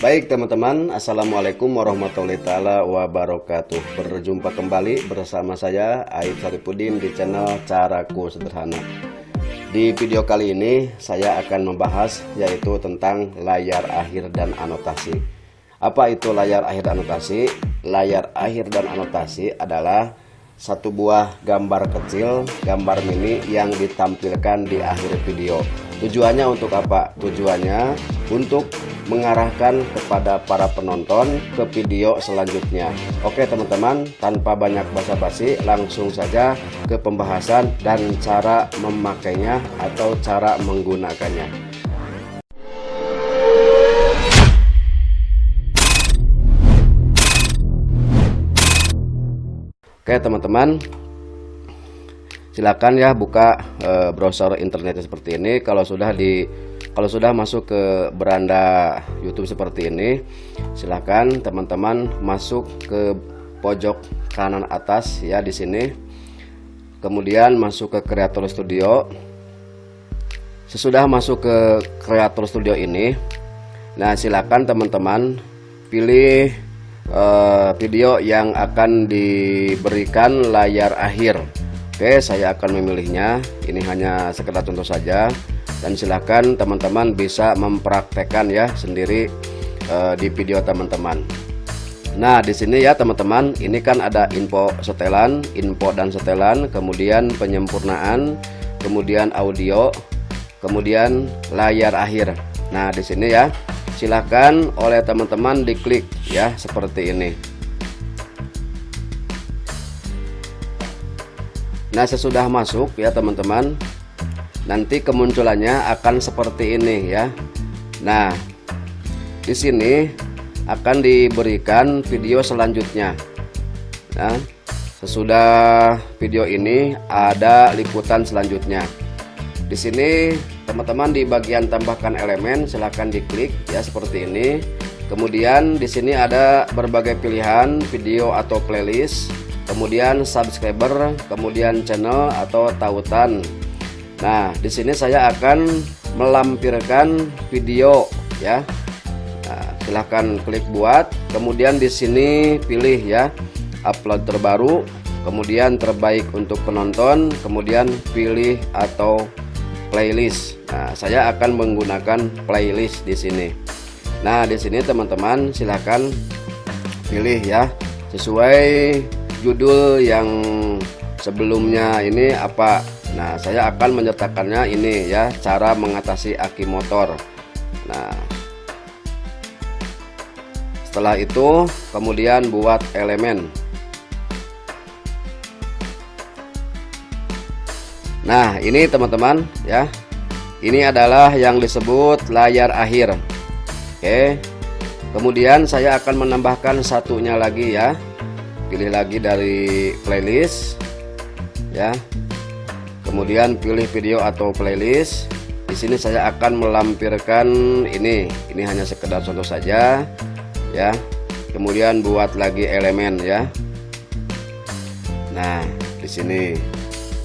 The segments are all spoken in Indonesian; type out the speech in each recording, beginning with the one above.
Baik teman-teman, Assalamualaikum warahmatullahi taala wabarakatuh. Berjumpa kembali bersama saya Aib Saripudin di channel Caraku Sederhana. Di video kali ini saya akan membahas yaitu tentang layar akhir dan anotasi. Apa itu layar akhir dan anotasi? Layar akhir dan anotasi adalah satu buah gambar kecil, gambar mini yang ditampilkan di akhir video. Tujuannya untuk apa? Tujuannya untuk mengarahkan kepada para penonton ke video selanjutnya. Oke teman-teman, tanpa banyak basa-basi langsung saja ke pembahasan dan cara memakainya atau cara menggunakannya. Oke teman-teman, silakan ya buka browser internetnya seperti ini. Kalau sudah masuk ke beranda YouTube seperti ini, silakan teman-teman masuk ke pojok kanan atas ya di sini. Kemudian masuk ke Creator Studio. Sesudah masuk ke Creator Studio ini, nah silakan teman-teman pilih video yang akan diberikan layar akhir. Oke, saya akan memilihnya. Ini hanya sekedar contoh saja, dan silakan teman-teman bisa mempraktekkan ya sendiri di video teman-teman. Nah, di sini ya teman-teman, ini kan ada info dan setelan, kemudian penyempurnaan, kemudian audio, kemudian layar akhir. Nah, di sini ya, silakan oleh teman-teman diklik ya seperti ini. Nah, sesudah masuk ya teman-teman, nanti kemunculannya akan seperti ini ya. Nah, di sini akan diberikan video selanjutnya. Nah, sesudah video ini ada liputan selanjutnya. Di sini teman-teman di bagian tambahkan elemen silahkan diklik ya seperti ini. Kemudian di sini ada berbagai pilihan video atau playlist, kemudian subscriber, kemudian channel atau tautan. Nah, di sini saya akan melampirkan video ya. Nah, silahkan klik buat. Kemudian di sini pilih ya upload terbaru, kemudian terbaik untuk penonton, kemudian pilih atau playlist. Nah, saya akan menggunakan playlist di sini. Nah, di sini teman-teman silahkan pilih ya sesuai judul yang sebelumnya ini apa. Nah, saya akan menyertakannya ini ya, cara mengatasi aki motor. Nah, setelah itu kemudian buat elemen. Nah, ini teman-teman ya, ini adalah yang disebut layar akhir. Oke, kemudian saya akan menambahkan satunya lagi ya. Pilih lagi dari playlist ya, kemudian pilih video atau playlist. Di sini saya akan melampirkan ini hanya sekedar contoh saja ya. Kemudian buat lagi elemen ya. Nah, di sini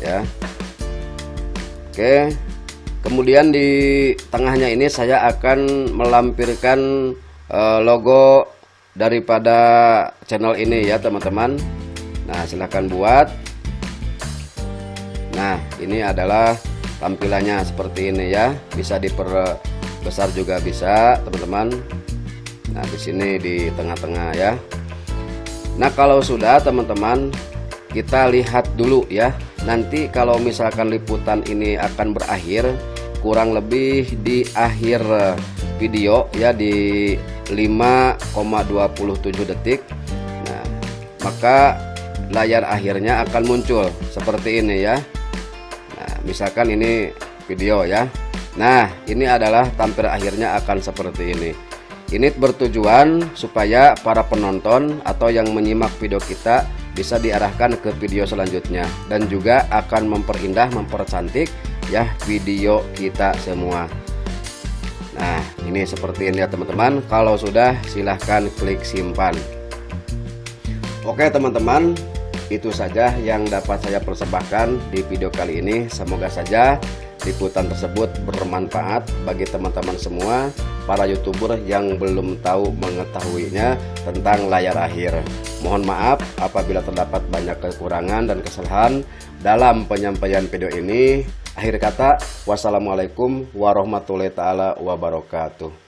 ya. Oke, kemudian di tengahnya ini saya akan melampirkan logo daripada channel ini ya teman-teman. Nah, silahkan buat. Nah, ini adalah tampilannya seperti ini ya. Bisa diperbesar juga bisa teman-teman. Nah, di sini di tengah-tengah ya. Nah, kalau sudah teman-teman, kita lihat dulu ya. Nanti kalau misalkan liputan ini akan berakhir kurang lebih di akhir video ya, di 5,27 detik. Nah, maka layar akhirnya akan muncul seperti ini ya. Nah, misalkan ini video ya. Nah, ini adalah tampil akhirnya akan seperti ini. Ini bertujuan supaya para penonton atau yang menyimak video kita bisa diarahkan ke video selanjutnya, dan juga akan memperindah, mempercantik ya video kita semua. Nah, ini seperti ini ya teman-teman. Kalau sudah silahkan klik simpan. Oke teman-teman, itu saja yang dapat saya persembahkan di video kali ini. Semoga saja liputan tersebut bermanfaat bagi teman-teman semua para YouTuber yang belum tahu mengetahuinya tentang layar akhir. Mohon maaf apabila terdapat banyak kekurangan dan kesalahan dalam penyampaian video ini. Akhir kata, wassalamualaikum warahmatullahi taala wabarakatuh.